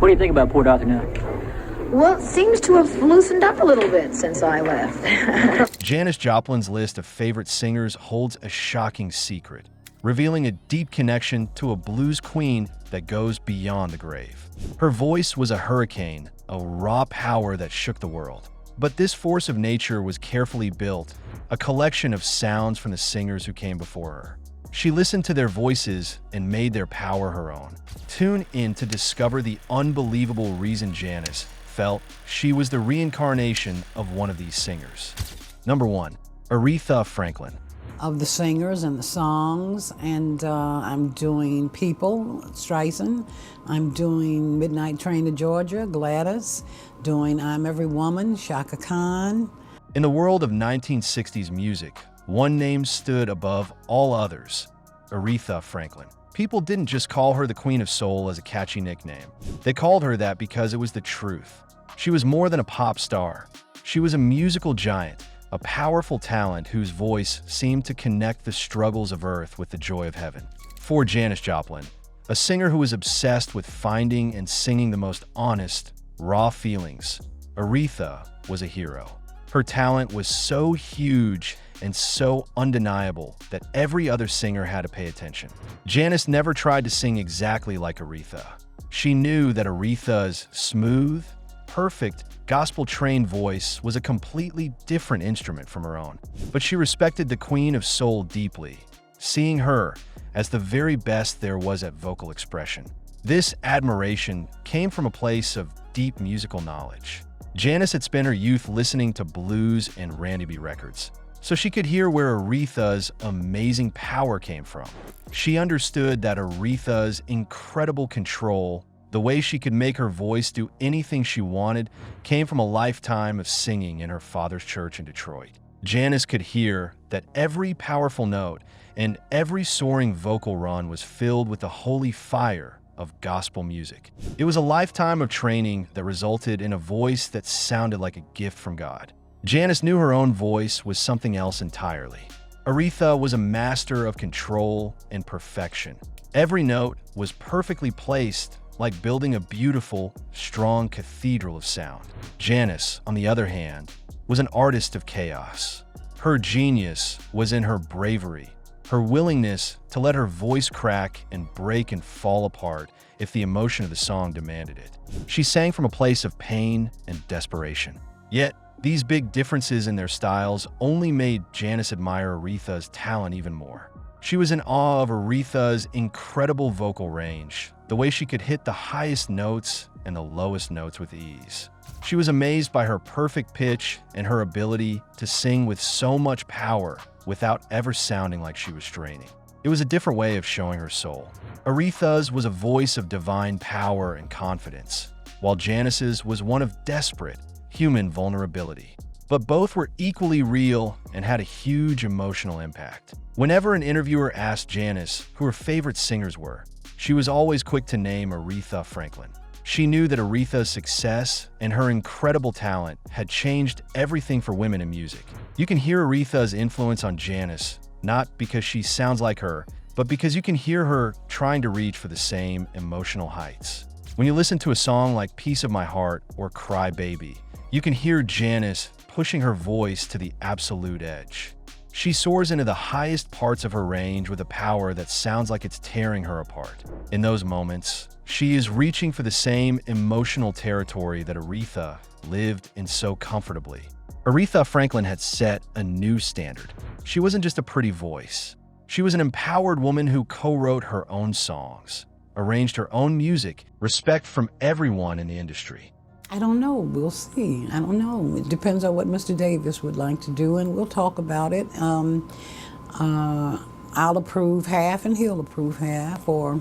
What do you think about poor Dr. now? Well, it seems to have loosened up a little bit since I left. Janis Joplin's list of favorite singers holds a shocking secret, revealing a deep connection to a blues queen that goes beyond the grave. Her voice was a hurricane, a raw power that shook the world. But this force of nature was carefully built, a collection of sounds from the singers who came before her. She listened to their voices and made their power her own. Tune in to discover the unbelievable reason Janis felt she was the reincarnation of one of these singers. Number 1. Aretha Franklin. Of the singers and the songs, and I'm doing People, Streisand. I'm doing Midnight Train to Georgia, Gladys. Doing I'm Every Woman, Shaka Khan. In the world of 1960s music, one name stood above all others: Aretha Franklin. People didn't just call her the Queen of Soul as a catchy nickname. They called her that because it was the truth. She was more than a pop star. She was a musical giant, a powerful talent whose voice seemed to connect the struggles of earth with the joy of heaven. For Janis Joplin, a singer who was obsessed with finding and singing the most honest, raw feelings, Aretha was a hero. Her talent was so huge and so undeniable that every other singer had to pay attention. Janis never tried to sing exactly like Aretha. She knew that Aretha's smooth, perfect, gospel-trained voice was a completely different instrument from her own. But she respected the Queen of Soul deeply, seeing her as the very best there was at vocal expression. This admiration came from a place of deep musical knowledge. Janis had spent her youth listening to blues and Randy B records, so she could hear where Aretha's amazing power came from. She understood that Aretha's incredible control, the way she could make her voice do anything she wanted, came from a lifetime of singing in her father's church in Detroit. Janis could hear that every powerful note and every soaring vocal run was filled with the holy fire of gospel music. It was a lifetime of training that resulted in a voice that sounded like a gift from God. Janis knew her own voice was something else entirely. Aretha was a master of control and perfection. Every note was perfectly placed, like building a beautiful, strong cathedral of sound. Janis, on the other hand, was an artist of chaos. Her genius was in her bravery, her willingness to let her voice crack and break and fall apart if the emotion of the song demanded it. She sang from a place of pain and desperation. Yet, these big differences in their styles only made Janis admire Aretha's talent even more. She was in awe of Aretha's incredible vocal range, the way she could hit the highest notes and the lowest notes with ease. She was amazed by her perfect pitch and her ability to sing with so much power without ever sounding like she was straining. It was a different way of showing her soul. Aretha's was a voice of divine power and confidence, while Janis's was one of desperate, human vulnerability. But both were equally real and had a huge emotional impact. Whenever an interviewer asked Janis who her favorite singers were, she was always quick to name Aretha Franklin. She knew that Aretha's success and her incredible talent had changed everything for women in music. You can hear Aretha's influence on Janis, not because she sounds like her, but because you can hear her trying to reach for the same emotional heights. When you listen to a song like Piece of My Heart or Cry Baby, you can hear Janis pushing her voice to the absolute edge. She soars into the highest parts of her range with a power that sounds like it's tearing her apart. In those moments, she is reaching for the same emotional territory that Aretha lived in so comfortably. Aretha Franklin had set a new standard. She wasn't just a pretty voice. She was an empowered woman who co-wrote her own songs, arranged her own music, respect from everyone in the industry. I don't know. We'll see. I don't know. It depends on what Mr. Davis would like to do, and we'll talk about it. I'll approve half, and he'll approve half, or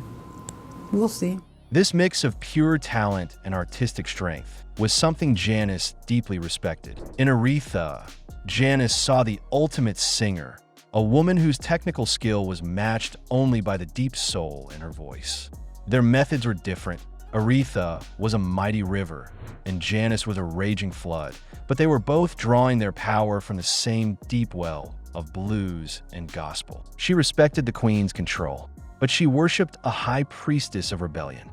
we'll see. This mix of pure talent and artistic strength was something Janis deeply respected. In Aretha, Janis saw the ultimate singer, a woman whose technical skill was matched only by the deep soul in her voice. Their methods were different. Aretha was a mighty river, and Janis was a raging flood, but they were both drawing their power from the same deep well of blues and gospel. She respected the Queen's control, but she worshipped a high priestess of rebellion.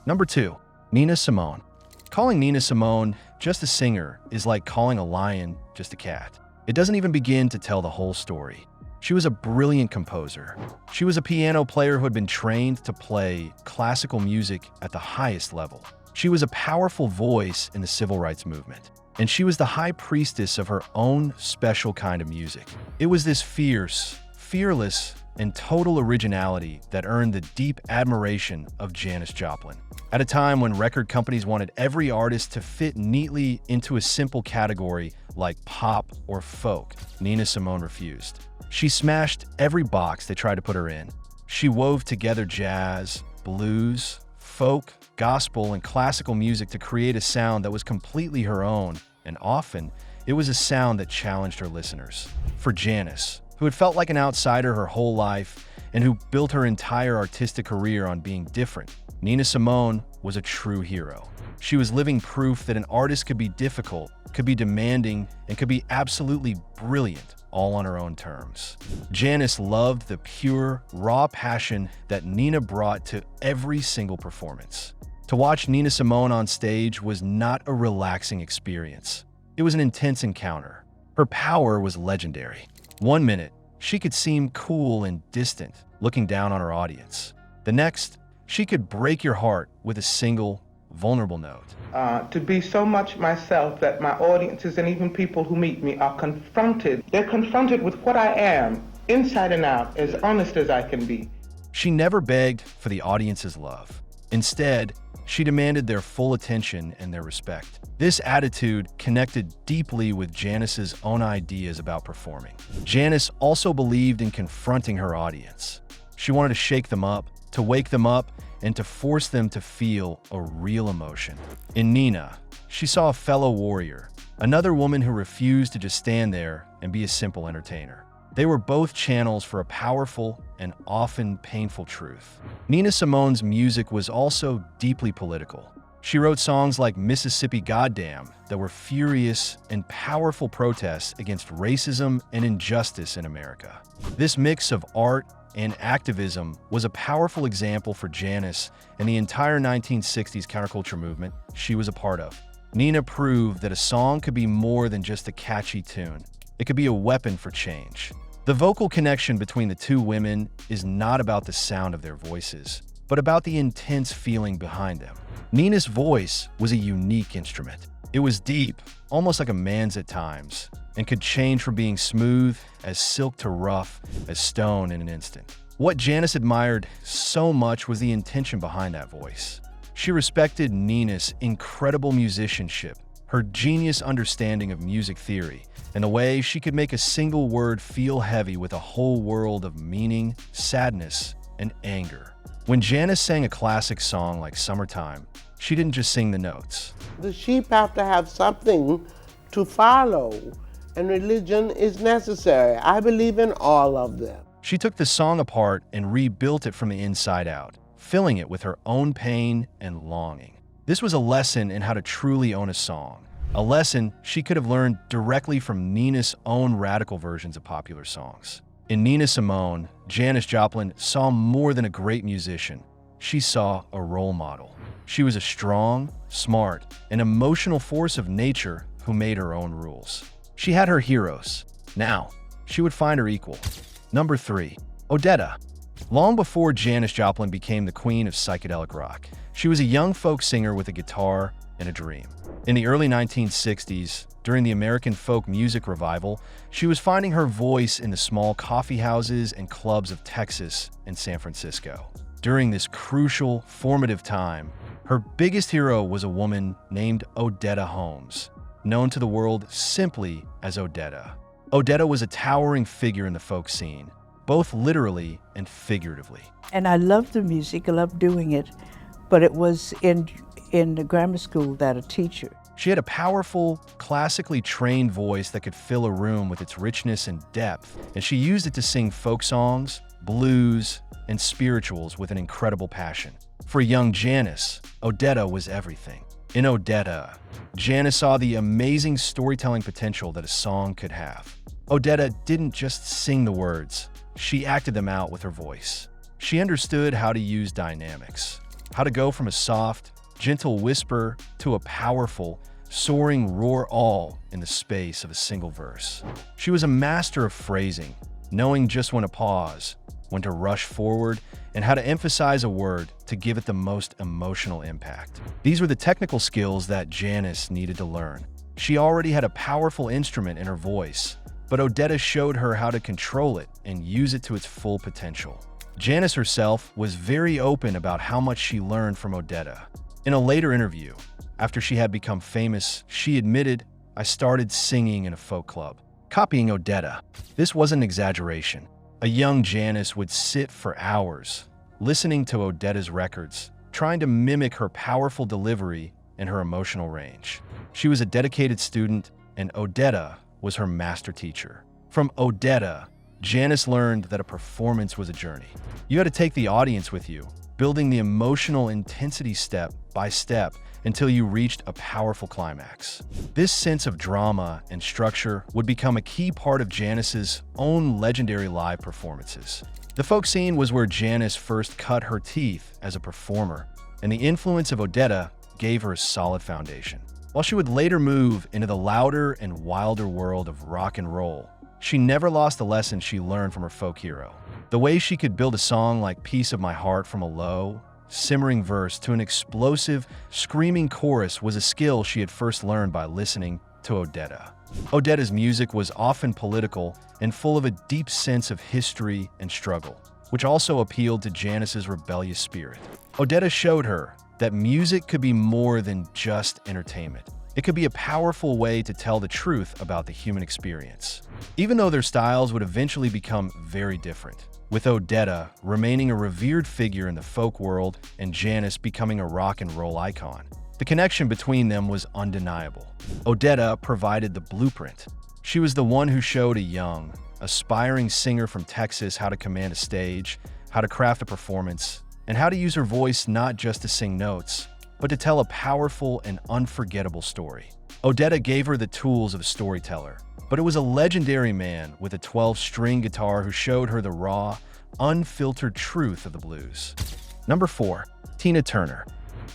Number 2. Nina Simone. Calling Nina Simone just a singer is like calling a lion just a cat. It doesn't even begin to tell the whole story. She was a brilliant composer. She was a piano player who had been trained to play classical music at the highest level. She was a powerful voice in the civil rights movement. And she was the high priestess of her own special kind of music. It was this fierce, fearless, and total originality that earned the deep admiration of Janis Joplin. At a time when record companies wanted every artist to fit neatly into a simple category like pop or folk, Nina Simone refused. She smashed every box they tried to put her in. She wove together jazz, blues, folk, gospel, and classical music to create a sound that was completely her own, and often it was a sound that challenged her listeners. For Janis, who had felt like an outsider her whole life and who built her entire artistic career on being different, Nina Simone was a true hero. She was living proof that an artist could be difficult, could be demanding, and could be absolutely brilliant, all on her own terms. Janis loved the pure, raw passion that Nina brought to every single performance. To watch Nina Simone on stage was not a relaxing experience. It was an intense encounter. Her power was legendary. One minute, she could seem cool and distant, looking down on her audience. The next, she could break your heart with a single, vulnerable note. To be so much myself that my audiences and even people who meet me are confronted. They're confronted with what I am, inside and out, as honest as I can be. She never begged for the audience's love. Instead, she demanded their full attention and their respect. This attitude connected deeply with Janis's own ideas about performing. Janis also believed in confronting her audience. She wanted to shake them up, to wake them up, and to force them to feel a real emotion. In Nina, she saw a fellow warrior, another woman who refused to just stand there and be a simple entertainer. They were both channels for a powerful and often painful truth. Nina Simone's music was also deeply political. She wrote songs like Mississippi Goddamn that were furious and powerful protests against racism and injustice in America. This mix of art and activism was a powerful example for Janis and the entire 1960s counterculture movement she was a part of. Nina proved that a song could be more than just a catchy tune. It could be a weapon for change. The vocal connection between the two women is not about the sound of their voices, but about the intense feeling behind them. Nina's voice was a unique instrument. It was deep, almost like a man's at times, and could change from being smooth as silk to rough as stone in an instant. What Janis admired so much was the intention behind that voice. She respected Nina's incredible musicianship, her genius understanding of music theory, and the way she could make a single word feel heavy with a whole world of meaning, sadness, and anger. When Janis sang a classic song like Summertime, she didn't just sing the notes. The sheep have to have something to follow, and religion is necessary. I believe in all of them. She took the song apart and rebuilt it from the inside out, filling it with her own pain and longing. This was a lesson in how to truly own a song, a lesson she could have learned directly from Nina's own radical versions of popular songs. In Nina Simone, Janis Joplin saw more than a great musician. She saw a role model. She was a strong, smart, and emotional force of nature who made her own rules. She had her heroes. Now, she would find her equal. Number 3, Odetta. Long before Janis Joplin became the queen of psychedelic rock, she was a young folk singer with a guitar and a dream. In the early 1960s, during the American folk music revival, she was finding her voice in the small coffee houses and clubs of Texas and San Francisco. During this crucial, formative time, her biggest hero was a woman named Odetta Holmes, known to the world simply as Odetta. Odetta was a towering figure in the folk scene, both literally and figuratively. And I loved the music, I loved doing it, but it was in the grammar school that a teacher. She had a powerful, classically trained voice that could fill a room with its richness and depth, and she used it to sing folk songs, blues, and spirituals with an incredible passion. For young Janis, Odetta was everything. In Odetta, Janis saw the amazing storytelling potential that a song could have. Odetta didn't just sing the words, she acted them out with her voice. She understood how to use dynamics, how to go from a soft, gentle whisper to a powerful, soaring roar, all in the space of a single verse. She was a master of phrasing, knowing just when to pause, when to rush forward, and how to emphasize a word to give it the most emotional impact. These were the technical skills that Janis needed to learn. She already had a powerful instrument in her voice, but Odetta showed her how to control it and use it to its full potential. Janis herself was very open about how much she learned from Odetta. In a later interview, after she had become famous, she admitted, "I started singing in a folk club, copying Odetta." This wasn't an exaggeration. A young Janis would sit for hours, listening to Odetta's records, trying to mimic her powerful delivery and her emotional range. She was a dedicated student, and Odetta was her master teacher. From Odetta, Janis learned that a performance was a journey. You had to take the audience with you, building the emotional intensity step by step until you reached a powerful climax. This sense of drama and structure would become a key part of Janis's own legendary live performances. The folk scene was where Janis first cut her teeth as a performer, and the influence of Odetta gave her a solid foundation. While she would later move into the louder and wilder world of rock and roll, she never lost the lesson she learned from her folk hero. The way she could build a song like "Piece of My Heart" from a low, simmering verse to an explosive, screaming chorus was a skill she had first learned by listening to Odetta. Odetta's music was often political and full of a deep sense of history and struggle, which also appealed to Janis's rebellious spirit. Odetta showed her that music could be more than just entertainment. It could be a powerful way to tell the truth about the human experience. Even though their styles would eventually become very different, with Odetta remaining a revered figure in the folk world and Janis becoming a rock and roll icon, the connection between them was undeniable. Odetta provided the blueprint. She was the one who showed a young, aspiring singer from Texas how to command a stage, how to craft a performance, and how to use her voice not just to sing notes, but to tell a powerful and unforgettable story. Odetta gave her the tools of a storyteller, but it was a legendary man with a 12-string guitar who showed her the raw, unfiltered truth of the blues. Number 4, Tina Turner.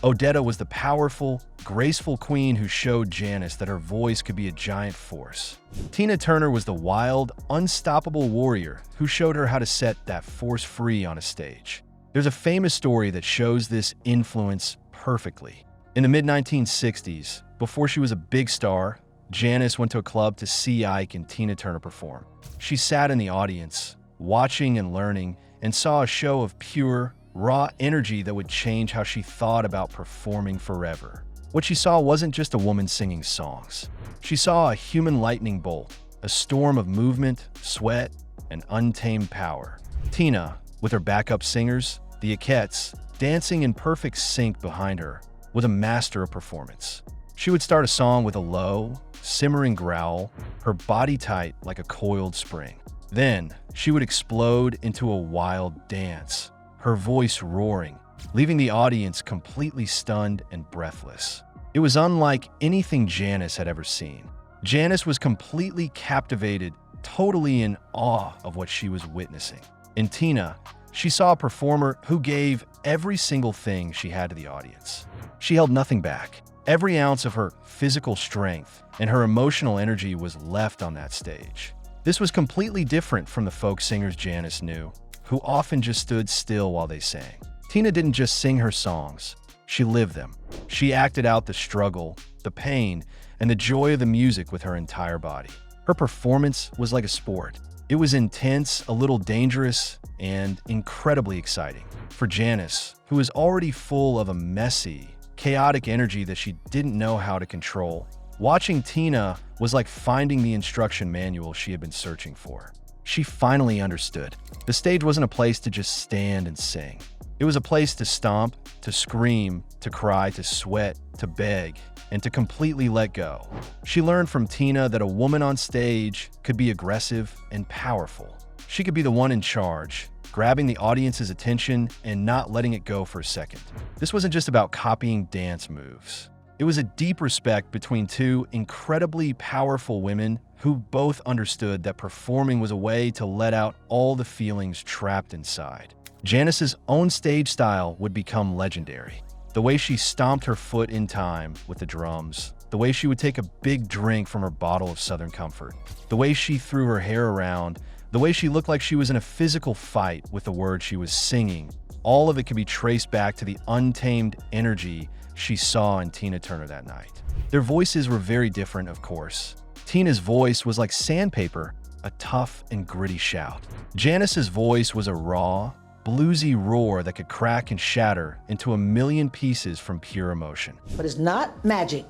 Odetta was the powerful, graceful queen who showed Janis that her voice could be a giant force. Tina Turner was the wild, unstoppable warrior who showed her how to set that force free on a stage. There's a famous story that shows this influence perfectly. In the mid-1960s, before she was a big star, Janis went to a club to see Ike and Tina Turner perform. She sat in the audience, watching and learning, and saw a show of pure, raw energy that would change how she thought about performing forever. What she saw wasn't just a woman singing songs. She saw a human lightning bolt, a storm of movement, sweat, and untamed power. Tina, with her backup singers, the Ikettes, dancing in perfect sync behind her, was a master of performance. She would start a song with a low, simmering growl, her body tight like a coiled spring. Then, she would explode into a wild dance, her voice roaring, leaving the audience completely stunned and breathless. It was unlike anything Janis had ever seen. Janis was completely captivated, totally in awe of what she was witnessing. In Tina, she saw a performer who gave every single thing she had to the audience. She held nothing back. Every ounce of her physical strength and her emotional energy was left on that stage. This was completely different from the folk singers Janis knew, who often just stood still while they sang. Tina didn't just sing her songs, she lived them. She acted out the struggle, the pain, and the joy of the music with her entire body. Her performance was like a sport. It was intense, a little dangerous, and incredibly exciting. For Janis, who was already full of a messy, chaotic energy that she didn't know how to control, watching Tina was like finding the instruction manual she had been searching for. She finally understood. The stage wasn't a place to just stand and sing. It was a place to stomp, to scream, to cry, to sweat, to beg, and to completely let go. She learned from Tina that a woman on stage could be aggressive and powerful. She could be the one in charge, grabbing the audience's attention and not letting it go for a second. This wasn't just about copying dance moves. It was a deep respect between two incredibly powerful women who both understood that performing was a way to let out all the feelings trapped inside. Janis's own stage style would become legendary. The way she stomped her foot in time with the drums, the way she would take a big drink from her bottle of Southern Comfort, the way she threw her hair around, the way she looked like she was in a physical fight with the words she was singing, all of it could be traced back to the untamed energy she saw in Tina Turner that night. Their voices were very different, of course. Tina's voice was like sandpaper, a tough and gritty shout. Janis's voice was a raw, bluesy roar that could crack and shatter into a million pieces from pure emotion. But it's not magic.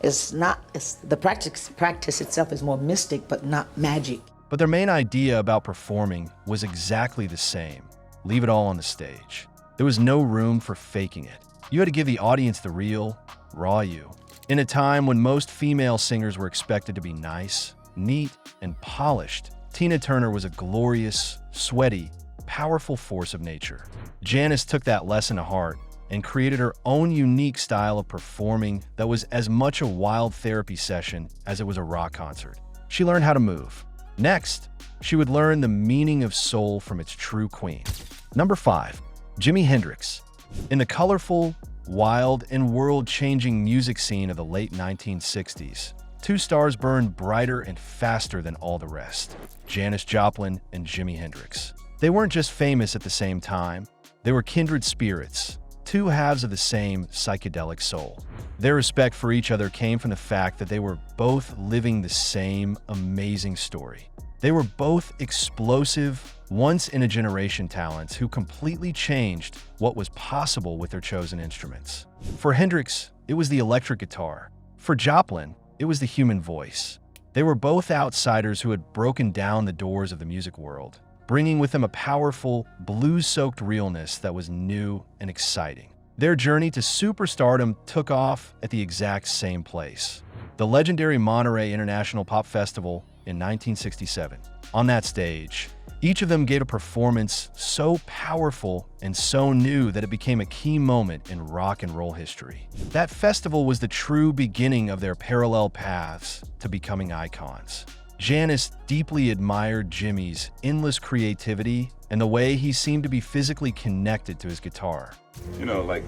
It's the practice itself is more mystic, but not magic. But their main idea about performing was exactly the same. Leave it all on the stage. There was no room for faking it. You had to give the audience the real, raw you. In a time when most female singers were expected to be nice, neat, and polished, Tina Turner was a glorious, sweaty, powerful force of nature. Janis took that lesson to heart and created her own unique style of performing that was as much a wild therapy session as it was a rock concert. She learned how to move. Next, she would learn the meaning of soul from its true queen. Number 5, Jimi Hendrix. In the colorful, wild, and world-changing music scene of the late 1960s, two stars burned brighter and faster than all the rest: Janis Joplin and Jimi Hendrix. They weren't just famous at the same time, they were kindred spirits, two halves of the same psychedelic soul. Their respect for each other came from the fact that they were both living the same amazing story. They were both explosive, once-in-a-generation talents who completely changed what was possible with their chosen instruments. For Hendrix, it was the electric guitar. For Joplin, it was the human voice. They were both outsiders who had broken down the doors of the music world, bringing with them a powerful, blues-soaked realness that was new and exciting. Their journey to superstardom took off at the exact same place, the legendary Monterey International Pop Festival in 1967. On that stage, each of them gave a performance so powerful and so new that it became a key moment in rock and roll history. That festival was the true beginning of their parallel paths to becoming icons. Janis deeply admired Jimi's endless creativity and the way he seemed to be physically connected to his guitar. You know, like,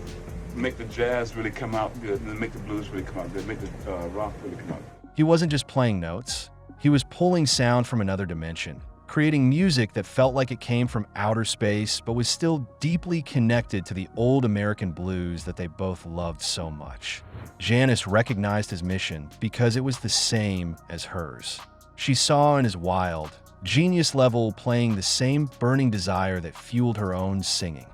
make the jazz really come out good, and then make the blues really come out good, make the rock really come out good. He wasn't just playing notes, he was pulling sound from another dimension, creating music that felt like it came from outer space but was still deeply connected to the old American blues that they both loved so much. Janis recognized his mission because it was the same as hers. She saw in his wild, genius-level playing the same burning desire that fueled her own singing.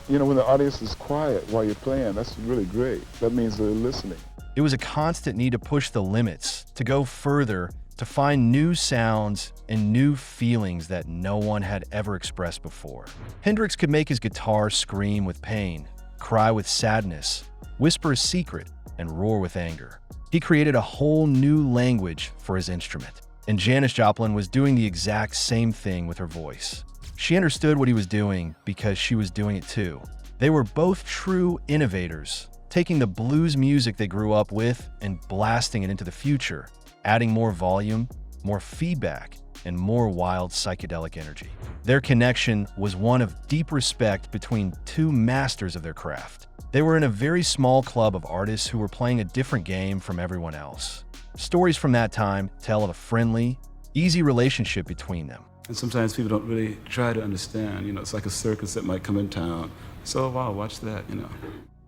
You know, when the audience is quiet while you're playing, that's really great. That means they're listening. It was a constant need to push the limits, to go further, to find new sounds and new feelings that no one had ever expressed before. Hendrix could make his guitar scream with pain, cry with sadness, whisper a secret, and roar with anger. He created a whole new language for his instrument. And Janis Joplin was doing the exact same thing with her voice. She understood what he was doing because she was doing it too. They were both true innovators, taking the blues music they grew up with and blasting it into the future, adding more volume, more feedback, and more wild psychedelic energy. Their connection was one of deep respect between two masters of their craft. They were in a very small club of artists who were playing a different game from everyone else. Stories from that time tell of a friendly, easy relationship between them. And sometimes people don't really try to understand, you know, it's like a circus that might come in town. So, wow, watch that, you know.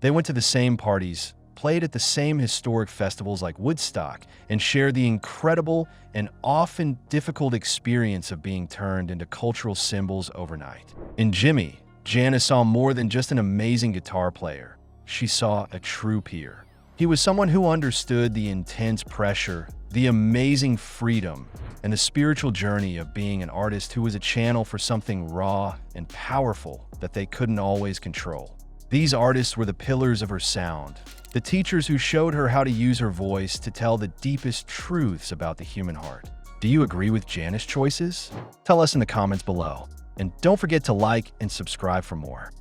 They went to the same parties, played at the same historic festivals like Woodstock, and shared the incredible and often difficult experience of being turned into cultural symbols overnight. In Jimi, Janis saw more than just an amazing guitar player. She saw a true peer. He was someone who understood the intense pressure, the amazing freedom, and the spiritual journey of being an artist who was a channel for something raw and powerful that they couldn't always control. These artists were the pillars of her sound, the teachers who showed her how to use her voice to tell the deepest truths about the human heart. Do you agree with Janis' choices? Tell us in the comments below. And don't forget to like and subscribe for more.